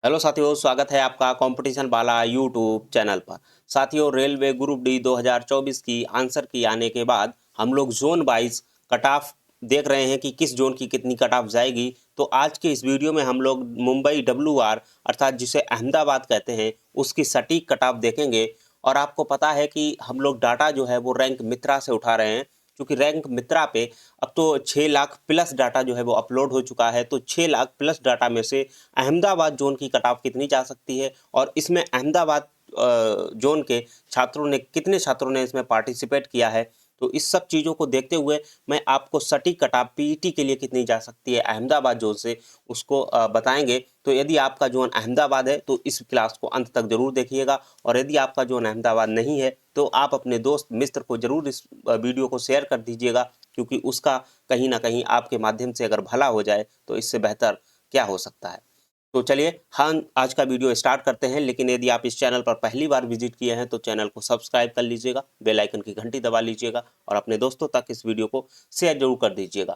Hello साथियों, स्वागत है आपका कंपटीशन वाला यूट्यूब चैनल पर। साथियों, रेलवे ग्रुप डी 2024 की आंसर की आने के बाद हम लोग जोन वाइज कट ऑफ देख रहे हैं कि किस जोन की कितनी कट ऑफ जाएगी। तो आज के इस वीडियो में हम लोग मुंबई WR अर्थात जिसे अहमदाबाद कहते हैं उसकी सटीक कट ऑफ देखेंगे। और आपको पता है कि हम लोग डाटा जो है वो रैंक मित्रा से उठा रहे हैं, क्योंकि रैंक मित्रा पे अब तो 6 लाख प्लस डाटा जो है वो अपलोड हो चुका है। तो 6 लाख प्लस डाटा में से अहमदाबाद जोन की कट ऑफ कितनी जा सकती है और इसमें अहमदाबाद जोन के कितने छात्रों ने इसमें पार्टिसिपेट किया है। तो इस सब चीज़ों को देखते हुए मैं आपको सटीक कट ऑफ पीईटी के लिए कितनी जा सकती है अहमदाबाद जोन से उसको बताएंगे। तो यदि आपका जोन अहमदाबाद है तो इस क्लास को अंत तक जरूर देखिएगा, और यदि आपका जोन अहमदाबाद नहीं है तो आप अपने दोस्त मित्र को जरूर इस वीडियो को शेयर कर दीजिएगा, क्योंकि उसका कहीं ना कहीं आपके माध्यम से अगर भला हो जाए तो इससे बेहतर क्या हो सकता है। तो चलिए हम आज का वीडियो स्टार्ट करते हैं। लेकिन यदि आप इस चैनल पर पहली बार विजिट किए हैं तो चैनल को सब्सक्राइब कर लीजिएगा, बेल आइकन की घंटी दबा लीजिएगा और अपने दोस्तों तक इस वीडियो को शेयर जरूर कर दीजिएगा,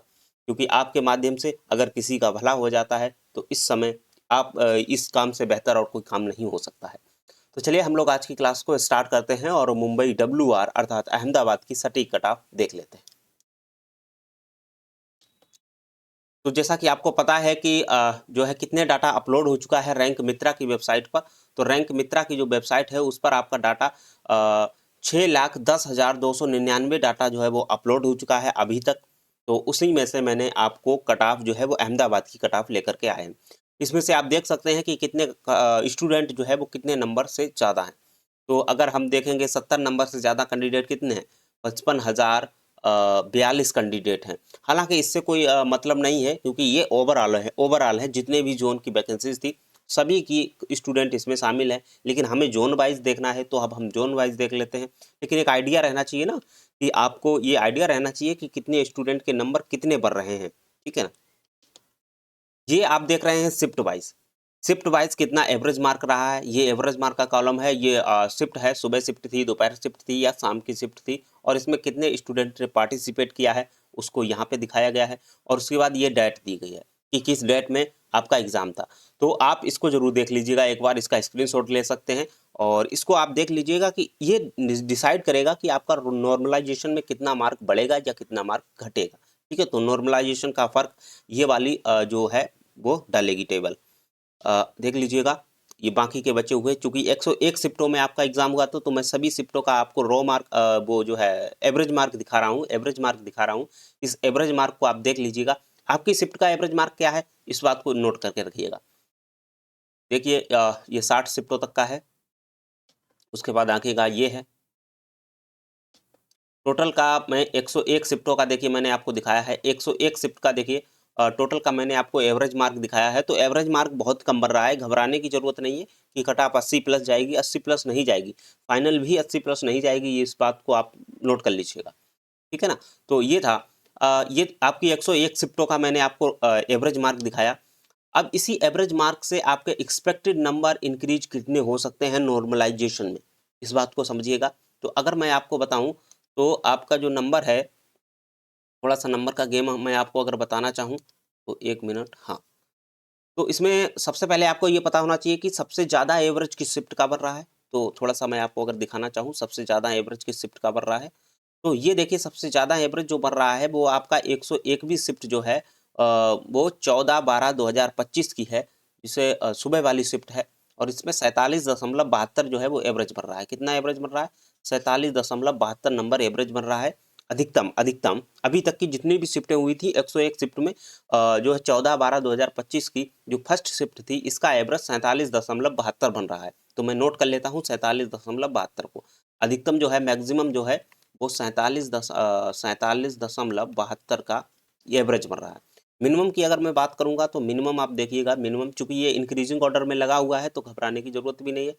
क्योंकि आपके माध्यम से अगर किसी का भला हो जाता है तो इस समय आप इस काम से बेहतर और कोई काम नहीं हो सकता है। तो चलिए हम लोग आज की क्लास को स्टार्ट करते हैं और मुंबई WR अर्थात अहमदाबाद की सटीक कट ऑफ देख लेते हैं। तो जैसा कि आपको पता है कि जो है कितने डाटा अपलोड हो चुका है रैंक मित्रा की वेबसाइट पर। तो रैंक मित्रा की जो वेबसाइट है उस पर आपका डाटा 6,10,299 डाटा जो है वो अपलोड हो चुका है अभी तक। तो उसी में से मैंने आपको कट ऑफ जो है वो अहमदाबाद की कट ऑफ लेकर के आए हैं। इसमें से आप देख सकते हैं कि कितने स्टूडेंट जो है वो कितने नंबर से ज़्यादा हैं। तो अगर हम देखेंगे 70 नंबर से ज़्यादा कैंडिडेट कितने हैं, 55,042 कैंडिडेट हैं। हालांकि इससे कोई मतलब नहीं है, क्योंकि ये ओवरऑल है जितने भी जोन की वैकेंसीज थी सभी की स्टूडेंट इसमें शामिल है। लेकिन हमें जोन वाइज देखना है तो अब हम जोन वाइज देख लेते हैं। लेकिन एक आइडिया रहना चाहिए ना, कि आपको ये आइडिया रहना चाहिए कि कितने स्टूडेंट के नंबर कितने बढ़ रहे हैं। ठीक है ना। ये आप देख रहे हैं शिफ्ट वाइज कितना एवरेज मार्क रहा है। ये एवरेज मार्क का कॉलम है। ये शिफ्ट है, सुबह शिफ्ट थी, दोपहर शिफ्ट थी या शाम की शिफ्ट थी, और इसमें कितने स्टूडेंट ने पार्टिसिपेट किया है उसको यहाँ पे दिखाया गया है। और उसके बाद ये डेट दी गई है कि किस डेट में आपका एग्जाम था। तो आप इसको जरूर देख लीजिएगा, एक बार इसका स्क्रीनशॉट ले सकते हैं और इसको आप देख लीजिएगा कि ये डिसाइड करेगा कि आपका नॉर्मलाइजेशन में कितना मार्क बढ़ेगा या कितना मार्क घटेगा। ठीक है, तो नॉर्मलाइजेशन का फर्क ये वाली जो है वो डालेगी टेबल। देख लीजिएगा ये बाकी के बचे हुए, चूंकि 101 शिफ्टों में आपका एग्जाम हुआ तो मैं सभी शिफ्टों का आपको रो मार्क वो जो है एवरेज मार्क दिखा रहा हूँ। इस एवरेज मार्क को आप देख लीजिएगा। आपकी शिफ्ट का एवरेज मार्क क्या है इस बात को नोट करके रखिएगा। देखिए ये 60 शिफ्टों तक का है। उसके बाद आंखेगा ये है टोटल का। मैं 101 शिफ्टों का देखिए मैंने आपको दिखाया है। 101 शिफ्ट का देखिए टोटल का मैंने आपको एवरेज मार्क दिखाया है। तो एवरेज मार्क बहुत कम बढ़ रहा है, घबराने की जरूरत नहीं है कि कट ऑफ 80 प्लस जाएगी। 80 प्लस नहीं जाएगी, फाइनल भी 80 प्लस नहीं जाएगी। ये इस बात को आप नोट कर लीजिएगा। ठीक है ना। तो ये था ये आपकी 101 शिफ्टों का मैंने आपको एवरेज मार्क दिखाया। अब इसी एवरेज मार्क से आपके एक्सपेक्टेड नंबर इंक्रीज कितने हो सकते हैं नॉर्मलाइजेशन में, इस बात को समझिएगा। तो अगर मैं आपको बताऊं तो आपका जो नंबर है, थोड़ा सा नंबर का गेम मैं आपको अगर बताना चाहूँ तो 1 मिनट। हाँ, तो इसमें सबसे पहले आपको ये पता होना चाहिए कि सबसे ज़्यादा एवरेज किस शिफ्ट का बढ़ रहा है। तो थोड़ा सा मैं आपको अगर दिखाना चाहूँ सबसे ज़्यादा एवरेज किस शिफ्ट का बढ़ रहा है, तो ये देखिए सबसे ज़्यादा एवरेज जो बढ़ रहा है वो आपका 101वीं शिफ्ट जो है वो 14/12/2025 की है, जिसे सुबह वाली शिफ्ट है। और इसमें 47.72 जो है वो एवरेज बढ़ रहा है। कितना एवरेज बढ़ रहा है? 47.72 नंबर एवरेज बढ़ रहा है। अधिकतम अभी तक की जितनी भी शिफ्टें हुई थी 101 शिफ्ट में जो है 14/12/2025 की जो फर्स्ट शिफ्ट थी इसका एवरेज 47.72 बन रहा है। तो मैं नोट कर लेता हूँ 47.72 को। अधिकतम जो है, मैक्सिमम जो है वो 47.72 का एवरेज बन रहा है। मिनिमम की अगर मैं बात करूंगा तो मिनिमम आप देखिएगा, मिनिमम चूंकि ये इंक्रीजिंग ऑर्डर में लगा हुआ है तो घबराने की जरूरत भी नहीं है।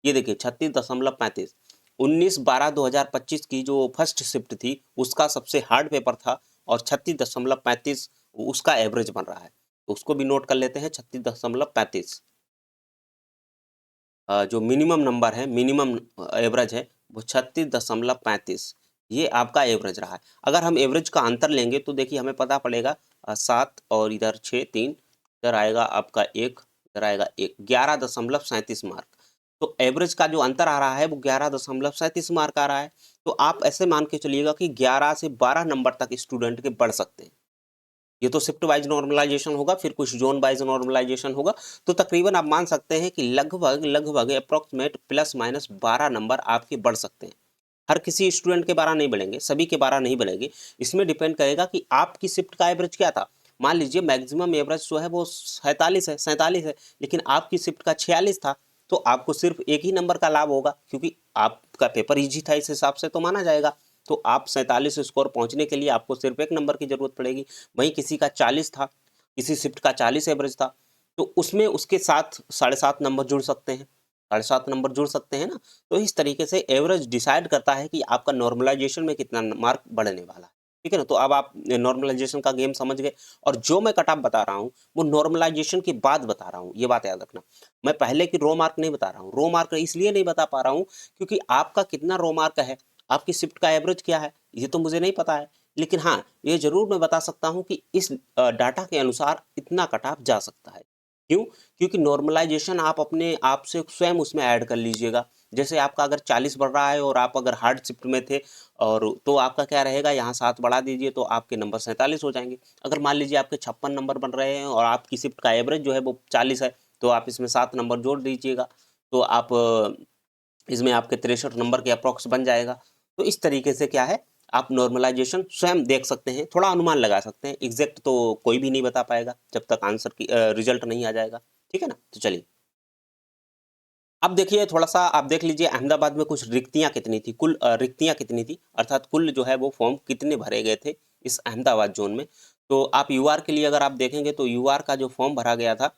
ये देखिए 36.35। 19/12/2025 की जो फर्स्ट शिफ्ट थी उसका सबसे हार्ड पेपर था और 36.35 उसका एवरेज बन रहा है। तो उसको भी नोट कर लेते हैं 36.35। जो मिनिमम नंबर है, मिनिमम एवरेज है वो 36.35। ये आपका एवरेज रहा है। अगर हम एवरेज का अंतर लेंगे तो देखिए हमें पता पड़ेगा 7 और इधर 6 3, इधर आएगा आपका 1 इधर आएगा 11.37 मार्क। तो एवरेज का जो अंतर आ रहा है वो 11.37 मार्क आ रहा है। तो आप ऐसे मान के चलिएगा कि 11 से 12 नंबर तक स्टूडेंट के बढ़ सकते हैं। ये तो शिफ्ट वाइज नॉर्मलाइजेशन होगा, फिर कुछ जोन वाइज नॉर्मलाइजेशन होगा। तो तकरीबन आप मान सकते हैं कि लगभग अप्रोक्सीमेट प्लस माइनस 12 नंबर आपके बढ़ सकते हैं। हर किसी स्टूडेंट के 12 नहीं बढ़ेंगे, सभी के 12 नहीं बढ़ेंगे। इसमें डिपेंड करेगा कि आपकी शिफ्ट का एवरेज क्या था। मान लीजिए मैक्सिमम एवरेज जो है वो 47 है, लेकिन आपकी शिफ्ट का 46 था, तो आपको सिर्फ एक ही नंबर का लाभ होगा, क्योंकि आपका पेपर ईजी था, इस हिसाब से तो माना जाएगा। तो आप 47 स्कोर पहुंचने के लिए आपको सिर्फ एक नंबर की जरूरत पड़ेगी। वहीं किसी का 40 था, किसी शिफ्ट का 40 एवरेज था, तो उसमें उसके साथ 7.5 नंबर जुड़ सकते हैं, 7.5 नंबर जुड़ सकते हैं ना। तो इस तरीके से एवरेज डिसाइड करता है कि आपका नॉर्मलाइजेशन में कितना मार्क बढ़ने वाला है। ठीक है ना। तो अब आप नॉर्मलाइजेशन का गेम समझ गए, और जो मैं कट ऑफ बता रहा हूँ वो नॉर्मलाइजेशन के बाद बता रहा हूँ, ये बात याद रखना। मैं पहले की रो मार्क नहीं बता रहा हूँ। रो मार्क इसलिए नहीं बता पा रहा हूँ क्योंकि आपका कितना रो मार्क है, आपकी शिफ्ट का एवरेज क्या है, ये तो मुझे नहीं पता है। लेकिन हाँ, ये जरूर मैं बता सकता हूँ कि इस डाटा के अनुसार इतना कट ऑफ जा सकता है। क्यों? क्योंकि नॉर्मलाइजेशन आप अपने आप से स्वयं उसमें ऐड कर लीजिएगा। जैसे आपका अगर 40 बढ़ रहा है और आप अगर हार्ड शिफ्ट में थे, और तो आपका क्या रहेगा, यहाँ 7 बढ़ा दीजिए तो आपके नंबर 47 हो जाएंगे। अगर मान लीजिए आपके 56 नंबर बन रहे हैं और आपकी शिफ्ट का एवरेज जो है वो 40 है, तो आप इसमें 7 नंबर जोड़ दीजिएगा, तो आप इसमें आपके 63 नंबर के अप्रॉक्स बन जाएगा। तो इस तरीके से क्या है, आप नॉर्मलाइजेशन स्वयं देख सकते हैं, थोड़ा अनुमान लगा सकते हैं। एग्जैक्ट तो कोई भी नहीं बता पाएगा जब तक आंसर की रिजल्ट नहीं आ जाएगा। ठीक है ना। तो चलिए अब देखिए, थोड़ा सा आप देख लीजिए अहमदाबाद में कुछ रिक्तियां कितनी थी, कुल रिक्तियां कितनी थी, अर्थात कुल जो है वो फॉर्म कितने भरे गए थे इस अहमदाबाद जोन में। तो आप यूआर के लिए अगर आप देखेंगे तो यूआर का जो फॉर्म भरा गया था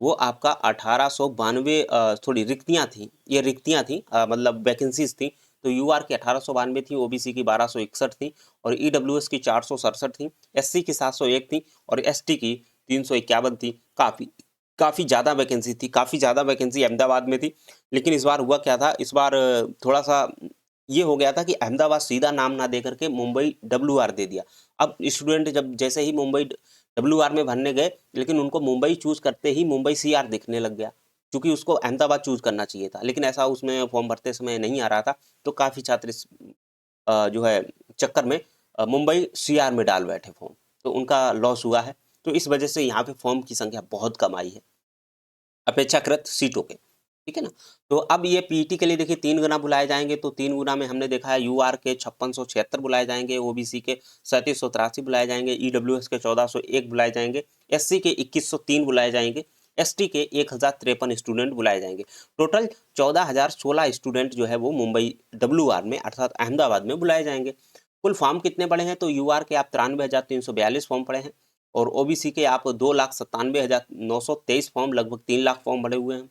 वो आपका 1892 थोड़ी रिक्तियां थी, ये रिक्तियां थी, मतलब वैकेंसीज थी। तो यूआर की 1892 थी, ओबीसी की 1261 थी, और ईडब्ल्यूएस की 467 थी, एससी की 701 थी, और एसटी की 351 थी। काफ़ी ज़्यादा वैकेंसी थी, काफ़ी ज़्यादा वैकेंसी अहमदाबाद में थी। लेकिन इस बार हुआ क्या था, इस बार थोड़ा सा ये हो गया था कि अहमदाबाद सीधा नाम ना दे करके मुंबई डब्ल्यूआर दे दिया। अब स्टूडेंट जब जैसे ही मुंबई डब्ल्यूआर में भरने गए, लेकिन उनको मुंबई चूज करते ही मुंबई सीआर दिखने लग गया, क्योंकि उसको अहमदाबाद चूज करना चाहिए था, लेकिन ऐसा उसमें फॉर्म भरते समय नहीं आ रहा था। तो काफ़ी छात्र इस जो है चक्कर में मुंबई सीआर में डाल बैठे फॉर्म, तो उनका लॉस हुआ है। तो इस वजह से यहाँ पे फॉर्म की संख्या बहुत कम आई है अपेक्षाकृत सीटों के। ठीक है ना। तो अब ये पीईटी के लिए देखिए 3 गुना बुलाए जाएंगे, तो 3 गुना में हमने देखा है यूआर के 5676 बुलाए जाएंगे, ओबीसी के 3783 बुलाए जाएंगे, ईडब्ल्यूएस के 1401 बुलाए जाएंगे, एससी के 2103 बुलाए जाएंगे, एसटी के 1053 स्टूडेंट बुलाए जाएंगे। टोटल 14016 स्टूडेंट जो है वो मुंबई डब्ल्यूआर में अर्थात अहमदाबाद में बुलाए जाएंगे। कुल फॉर्म कितने पड़े हैं, तो यूआर के आप 93,342 फॉर्म पड़े हैं, और ओबीसी के आप 2,97,923 फॉर्म, लगभग 3 लाख फॉर्म भरे हुए हैं।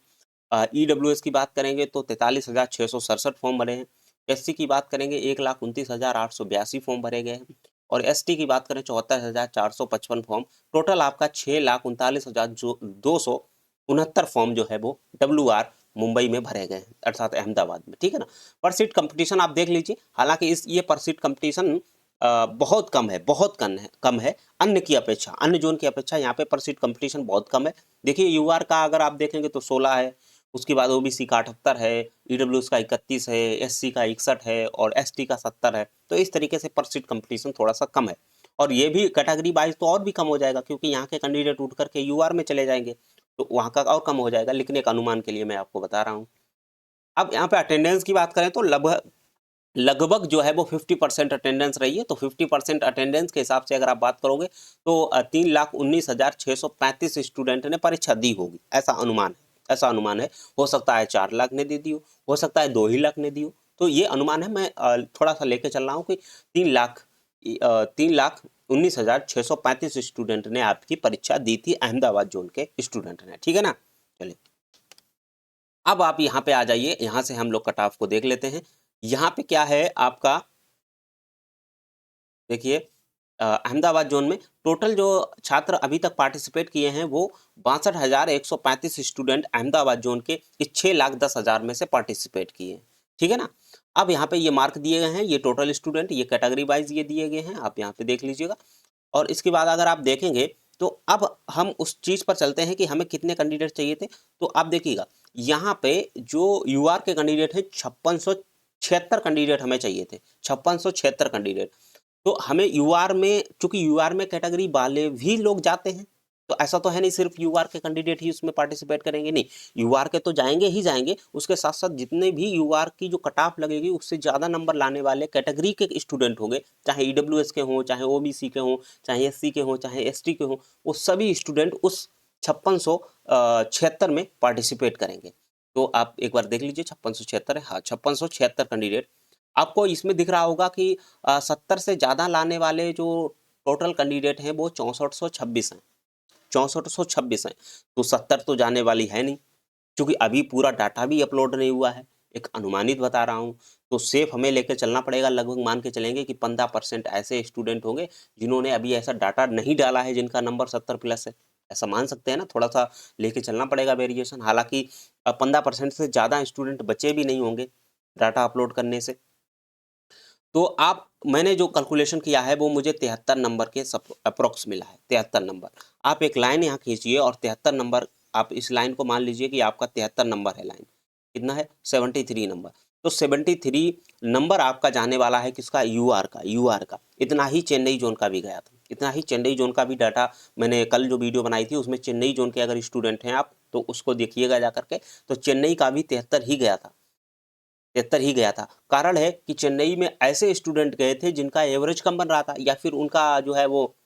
ईडब्ल्यूएस की बात करेंगे तो 43,667 फॉर्म भरे हैं। एससी की बात करेंगे 1,29,882 फॉर्म भरे गए हैं, और एसटी की बात करें 74,455 फॉर्म। टोटल आपका 6,39,269 फॉर्म जो है वो डब्ल्यूआर मुंबई में भरे गए हैं, अर्थात अहमदाबाद में। ठीक है ना। पर सीट कंपटीशन आप देख लीजिए, हालांकि इस ये पर सीट कंपटीशन बहुत कम है, बहुत कम है अन्य की अपेक्षा, अन्य जोन की अपेक्षा यहाँ पे पर सीट कंपटीशन बहुत कम है। देखिए यूआर का अगर आप देखेंगे तो 16 है, उसके बाद ओबीसी का 78 है, ईडब्ल्यूएस का 31 है, एससी का 61 है, और एसटी का 70 है। तो इस तरीके से पर सीट कंपटीशन थोड़ा सा कम है, और ये भी कैटेगरी वाइज तो और भी कम हो जाएगा, क्योंकि यहाँ के कैंडिडेट उठ करके यूआर में चले जाएंगे, तो वहाँ का और कम हो जाएगा। लेकिन एक अनुमान के लिए मैं आपको बता रहा हूँ। अब यहाँ पे अटेंडेंस की बात करें तो लगभग लगभग जो है वो 50% अटेंडेंस रही है। तो 50% अटेंडेंस के हिसाब से अगर आप बात करोगे तो 3,19,635 स्टूडेंट ने परीक्षा दी होगी, ऐसा अनुमान है, ऐसा अनुमान है। हो सकता है 4 लाख ने दे दी हो सकता है 2 ही लाख ने दी हो। तो ये अनुमान है, मैं थोड़ा सा लेके चल रहा हूँ कि 3,19,635 स्टूडेंट ने आपकी परीक्षा दी थी, अहमदाबाद जोन के स्टूडेंट ने। ठीक है ना। चलिए अब आप यहाँ पे आ जाइए, यहाँ से हम लोग कट ऑफ को देख लेते हैं। यहाँ पे क्या है आपका, देखिए अहमदाबाद जोन में टोटल जो छात्र अभी तक पार्टिसिपेट किए हैं वो 62,135 स्टूडेंट अहमदाबाद जोन के इस 6,10,000 में से पार्टिसिपेट किए हैं। ठीक है ना। अब यहाँ पे ये मार्क दिए गए हैं, ये टोटल स्टूडेंट, ये कैटेगरी वाइज ये दिए गए हैं, आप यहाँ पे देख लीजिएगा। और इसके बाद अगर आप देखेंगे तो अब हम उस चीज़ पर चलते हैं कि हमें कितने कैंडिडेट चाहिए थे। तो आप देखिएगा यहाँ पे जो यूआर के कैंडिडेट हैं 5676 कैंडिडेट हमें चाहिए थे, 5676 कैंडिडेट। तो हमें यूआर में, चूंकि यूआर में कैटेगरी वाले भी लोग जाते हैं, तो ऐसा तो है नहीं सिर्फ यूआर के कैंडिडेट ही उसमें पार्टिसिपेट करेंगे, नहीं, यूआर के तो जाएंगे ही जाएंगे, उसके साथ साथ जितने भी यूआर की जो कट ऑफ लगेगी उससे ज़्यादा नंबर लाने वाले कैटेगरी के स्टूडेंट होंगे, चाहे ईडब्ल्यूएस के हों, चाहे ओबीसी के हों, चाहे एससी के हों, चाहे एसटी के हों, वो सभी स्टूडेंट उस 5676 में पार्टिसिपेट करेंगे। तो आप एक बार देख लीजिए 5676 है, हाँ 5676 कैंडिडेट। आपको इसमें दिख रहा होगा कि 70 से ज़्यादा लाने वाले जो टोटल कैंडिडेट हैं वो 6426 हैं, 6426 हैं। तो 70 तो जाने वाली है नहीं, क्योंकि अभी पूरा डाटा भी अपलोड नहीं हुआ है, एक अनुमानित बता रहा हूँ। तो सेफ हमें लेकर चलना पड़ेगा, लगभग मान के चलेंगे कि 15% ऐसे स्टूडेंट होंगे जिन्होंने अभी ऐसा डाटा नहीं डाला है जिनका नंबर 70 प्लस है, ऐसा मान सकते हैं ना, थोड़ा सा लेके चलना पड़ेगा वेरिएशन। हालांकि 15% से ज़्यादा स्टूडेंट बचे भी नहीं होंगे डाटा अपलोड करने से। तो आप, मैंने जो कैलकुलेशन किया है वो मुझे 73 नंबर के अप्रोक्स मिला है, 73 नंबर। आप एक लाइन यहाँ खींचिए और 73 नंबर, आप इस लाइन को मान लीजिए कि आपका 73 नंबर है लाइन, कितना है 73 नंबर। तो 73 नंबर आपका जाने वाला है किसका, यूआर का। इतना ही चेन्नई जोन का भी गया था, इतना ही चेन्नई जोन का भी डाटा मैंने कल जो वीडियो बनाई थी उसमें चेन्नई जोन के अगर स्टूडेंट हैं आप तो उसको देखिएगा जा करके, तो चेन्नई का भी 73 ही गया था, 73 ही गया था। कारण है कि चेन्नई में ऐसे स्टूडेंट गए थे जिनका एवरेज कम बन रहा था, या फिर उनका जो है वो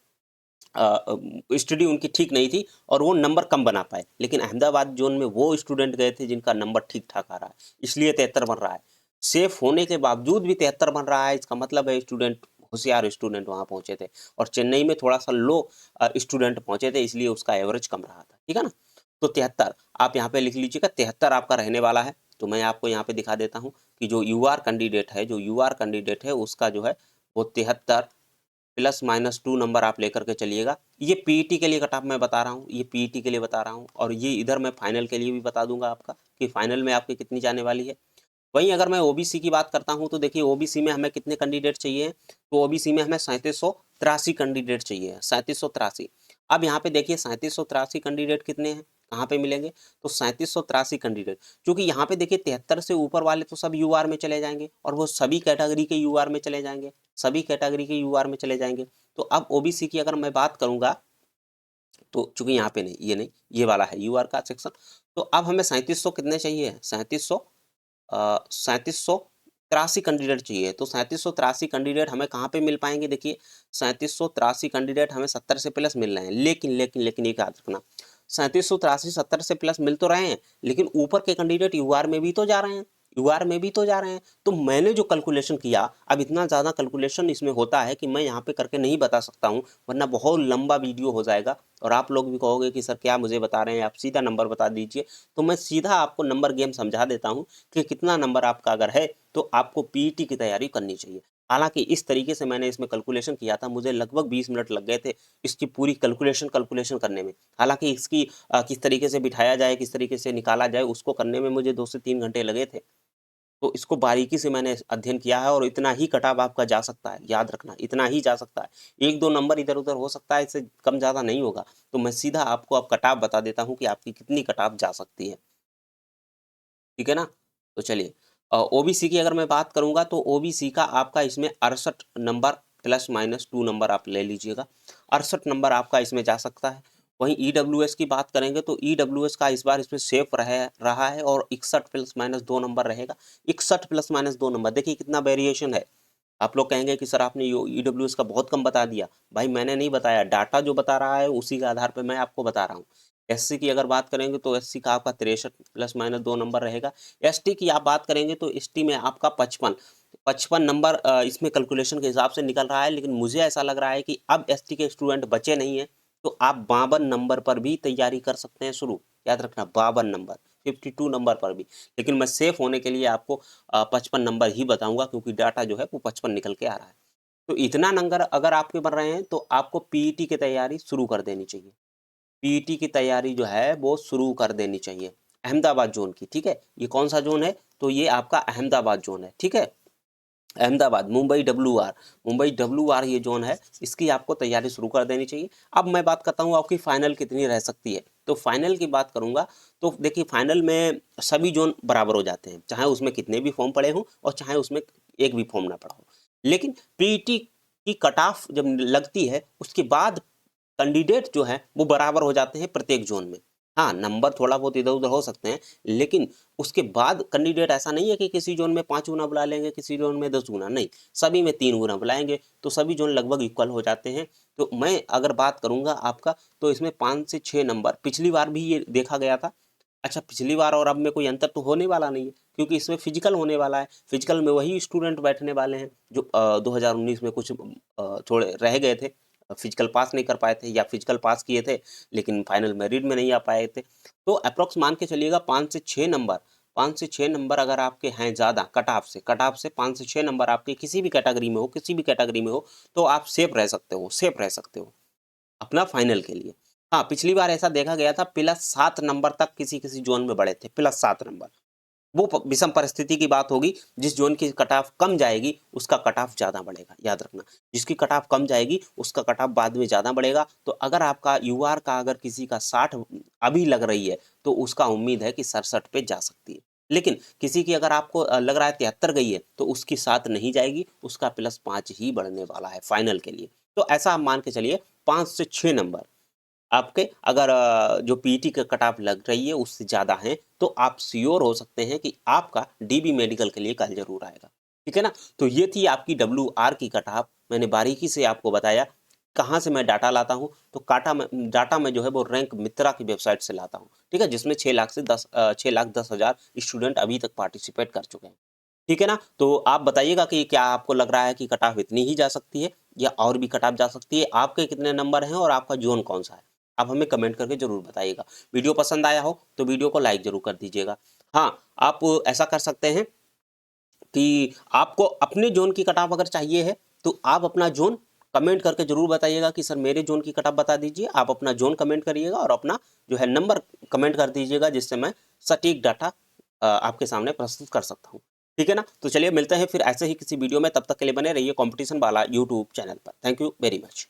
स्टडी उनकी ठीक नहीं थी और वो नंबर कम बना पाए। लेकिन अहमदाबाद जोन में वो स्टूडेंट गए थे जिनका नंबर ठीक ठाक आ रहा है, इसलिए 73 बन रहा है। सेफ होने के बावजूद भी 73 बन रहा है, इसका मतलब है स्टूडेंट, होशियार स्टूडेंट वहाँ पहुंचे थे, और चेन्नई में थोड़ा सा लो स्टूडेंट पहुंचे थे, इसलिए उसका एवरेज कम रहा था। ठीक है ना। तो 73 आप यहाँ पे लिख लीजिएगा, 73 आपका रहने वाला है। तो मैं आपको यहाँ पे दिखा देता हूँ कि जो यूआर कैंडिडेट है, जो यूआर कैंडिडेट है उसका जो है वो 73 ±2 नंबर आप लेकर के चलिएगा। ये पीईटी के लिए कट ऑफ मैं बता रहा हूँ, ये पीईटी के लिए बता रहा हूँ, और ये इधर मैं फाइनल के लिए भी बता दूंगा आपका कि फाइनल में आपकी कितनी जाने वाली है। वहीं अगर मैं ओबीसी की बात करता हूं तो देखिए ओबीसी में हमें कितने कैंडिडेट चाहिए, तो ओबीसी में हमें 3783 कैंडिडेट चाहिए, 3783। अब यहाँ पे देखिए 3783 कैंडिडेट कितने हैं, कहाँ पे मिलेंगे, तो 3783 कैंडिडेट, क्योंकि यहाँ पे देखिए 73 से ऊपर वाले तो सब यूआर में चले जाएंगे, और वो सभी कैटेगरी के यूआर में चले जाएंगे, सभी कैटेगरी के यूआर में चले जाएंगे। तो अब ओबीसी की अगर मैं बात करूंगा, तो चूंकि यहाँ पे नहीं, ये नहीं, ये वाला है यूआर का सेक्शन। तो अब हमें 3700 कितने चाहिए, 3783 कैंडिडेट चाहिए। तो 3783 कैंडिडेट हमें कहाँ पे मिल पाएंगे, देखिए 3783 कैंडिडेट हमें 70 से प्लस मिल रहे हैं, लेकिन ये याद रखना, 3783 70 से प्लस मिल तो रहे हैं, लेकिन ऊपर के कैंडिडेट यूआर में भी तो जा रहे हैं, यूआर में भी तो जा रहे हैं। तो मैंने जो कैलकुलेशन किया, अब इतना ज़्यादा कैलकुलेशन इसमें होता है कि मैं यहाँ पे करके नहीं बता सकता हूँ, वरना बहुत लंबा वीडियो हो जाएगा और आप लोग भी कहोगे कि सर क्या मुझे बता रहे हैं, आप सीधा नंबर बता दीजिए। तो मैं सीधा आपको नंबर गेम समझा देता हूँ कि कितना नंबर आपका अगर है तो आपको पीईटी की तैयारी करनी चाहिए। हालांकि इस तरीके से मैंने इसमें कैलकुलेशन किया था, मुझे लगभग 20 मिनट लग गए थे इसकी पूरी कैलकुलेशन करने में। हालांकि इसकी किस तरीके से बिठाया जाए, किस तरीके से निकाला जाए, उसको करने में मुझे 2 से 3 घंटे लगे थे। तो इसको बारीकी से मैंने अध्ययन किया है, और इतना ही कटाव आपका जा सकता है, याद रखना इतना ही जा सकता है। 1-2 नंबर इधर उधर हो सकता है, इससे कम ज़्यादा नहीं होगा। तो मैं सीधा आपको अब कटाव बता देता हूँ कि आपकी कितनी कटाव जा सकती है, ठीक है ना। तो चलिए ओबीसी की अगर मैं बात करूंगा तो ओबीसी का आपका इसमें 68 नंबर ±2 नंबर आप ले लीजिएगा, 68 नंबर आपका इसमें जा सकता है। वहीं ईडब्ल्यूएस की बात करेंगे तो ईडब्ल्यूएस का इस बार इसमें सेफ रहा है और 61 ±2 नंबर रहेगा। 61 ±2 नंबर, देखिए कितना वेरिएशन है। आप लोग कहेंगे कि सर आपने ईडब्ल्यूएस का बहुत कम बता दिया, भाई मैंने नहीं बताया, डाटा जो बता रहा है उसी के आधार पर मैं आपको बता रहा हूँ। एससी की अगर बात करेंगे तो एससी का आपका 63 ±2 नंबर रहेगा। एसटी की आप बात करेंगे तो एसटी में आपका 55 नंबर इसमें कैलकुलेशन के हिसाब से निकल रहा है, लेकिन मुझे ऐसा लग रहा है कि अब एसटी के स्टूडेंट बचे नहीं हैं, तो आप 52 नंबर पर भी तैयारी कर सकते हैं शुरू, याद रखना 52 नंबर, 52 नंबर पर भी। लेकिन मैं सेफ होने के लिए आपको 55 नंबर ही बताऊंगा, क्योंकि डाटा जो है वो 55 निकल के आ रहा है। तो इतना नंबर अगर आपके बन रहे हैं तो आपको पीईटी की तैयारी शुरू कर देनी चाहिए, पीईटी की तैयारी जो है वो शुरू कर देनी चाहिए अहमदाबाद जोन की। ठीक है, ये कौन सा जोन है, तो ये आपका अहमदाबाद जोन है। ठीक है, अहमदाबाद, मुंबई डब्ल्यूआर ये जोन है, इसकी आपको तैयारी शुरू कर देनी चाहिए। अब मैं बात करता हूँ आपकी फाइनल कितनी रह सकती है। तो फाइनल की बात करूंगा तो देखिए फाइनल में सभी जोन बराबर हो जाते हैं, चाहे उसमें कितने भी फॉर्म पड़े हों और चाहे उसमें एक भी फॉर्म ना पड़ा हो। लेकिन पीईटी की कट ऑफ जब लगती है उसके बाद कैंडिडेट जो है वो बराबर हो जाते हैं प्रत्येक जोन में। हाँ, नंबर थोड़ा बहुत इधर उधर हो सकते हैं, लेकिन उसके बाद कैंडिडेट ऐसा नहीं है कि किसी जोन में 5 गुना बुला लेंगे, किसी जोन में 10 गुना, नहीं, सभी में 3 गुना बुलाएंगे, तो सभी जोन लगभग इक्वल हो जाते हैं। तो मैं अगर बात करूंगा आपका, तो इसमें 5 से 6 नंबर, पिछली बार भी ये देखा गया था। अच्छा, पिछली बार और अब में कोई अंतर तो होने वाला नहीं है, क्योंकि इसमें फिजिकल होने वाला है। फिजिकल में वही स्टूडेंट बैठने वाले हैं जो 2019 में कुछ थोड़े रह गए थे, फिजिकल पास नहीं कर पाए थे, या फिजिकल पास किए थे लेकिन फाइनल मेरिट में नहीं आ पाए थे। तो अप्रोक्स मान के चलिएगा 5 से 6 नंबर अगर आपके हैं ज़्यादा कट ऑफ से 5 से 6 नंबर आपके किसी भी कैटेगरी में हो, किसी भी कैटेगरी में हो, तो आप सेफ रह सकते हो अपना फाइनल के लिए। हाँ, पिछली बार ऐसा देखा गया था, +7 नंबर तक किसी-किसी जोन में बढ़े थे, +7 नंबर। वो विषम परिस्थिति की बात होगी, जिस जोन की कट ऑफ कम जाएगी उसका कट ऑफ ज़्यादा बढ़ेगा, याद रखना। जिसकी कट ऑफ कम जाएगी उसका कट ऑफ बाद में ज़्यादा बढ़ेगा। तो अगर आपका यूआर का अगर किसी का 60 अभी लग रही है, तो उसका उम्मीद है कि 67 पे जा सकती है। लेकिन किसी की अगर आपको लग रहा है 73 गई है, तो उसकी 7 नहीं जाएगी, उसका +5 ही बढ़ने वाला है फाइनल के लिए। तो ऐसा आप मान के चलिए 5 से 6 नंबर आपके अगर जो पीईटी का कट ऑफ लग रही है उससे ज़्यादा है, तो आप श्योर हो सकते हैं कि आपका डीबी मेडिकल के लिए कल ज़रूर आएगा। ठीक है ना? तो ये थी आपकी डब्ल्यूआर की कट ऑफ। मैंने बारीकी से आपको बताया कहाँ से मैं डाटा लाता हूँ, तो डाटा मैं जो है वो रैंक मित्रा की वेबसाइट से लाता हूँ। ठीक है? जिसमें 6,10,000 स्टूडेंट अभी तक पार्टिसिपेट कर चुके हैं। ठीक है ना? तो आप बताइएगा कि क्या आपको लग रहा है कि कट ऑफ इतनी ही जा सकती है या और भी कट ऑफ जा सकती है? आपके कितने नंबर हैं और आपका ज़ोन कौन-सा है? आप हमें कमेंट करके ज़रूर बताइएगा। वीडियो पसंद आया हो तो वीडियो को लाइक ज़रूर कर दीजिएगा। हाँ, आप ऐसा कर सकते हैं कि आपको अपने ज़ोन की कट ऑफ अगर चाहिए है, तो आप अपना ज़ोन कमेंट करके ज़रूर बताइएगा कि सर मेरे ज़ोन की कट ऑफ बता दीजिए। आप अपना ज़ोन कमेंट करिएगा और अपना जो है नंबर कमेंट कर दीजिएगा, जिससे मैं सटीक डाटा आपके सामने प्रस्तुत कर सकता हूँ। ठीक है ना? तो चलिए मिलते हैं फिर ऐसे ही किसी वीडियो में, तब तक के लिए बने रहिए कॉम्पिटिशन वाला यूट्यूब चैनल पर। Thank you very much.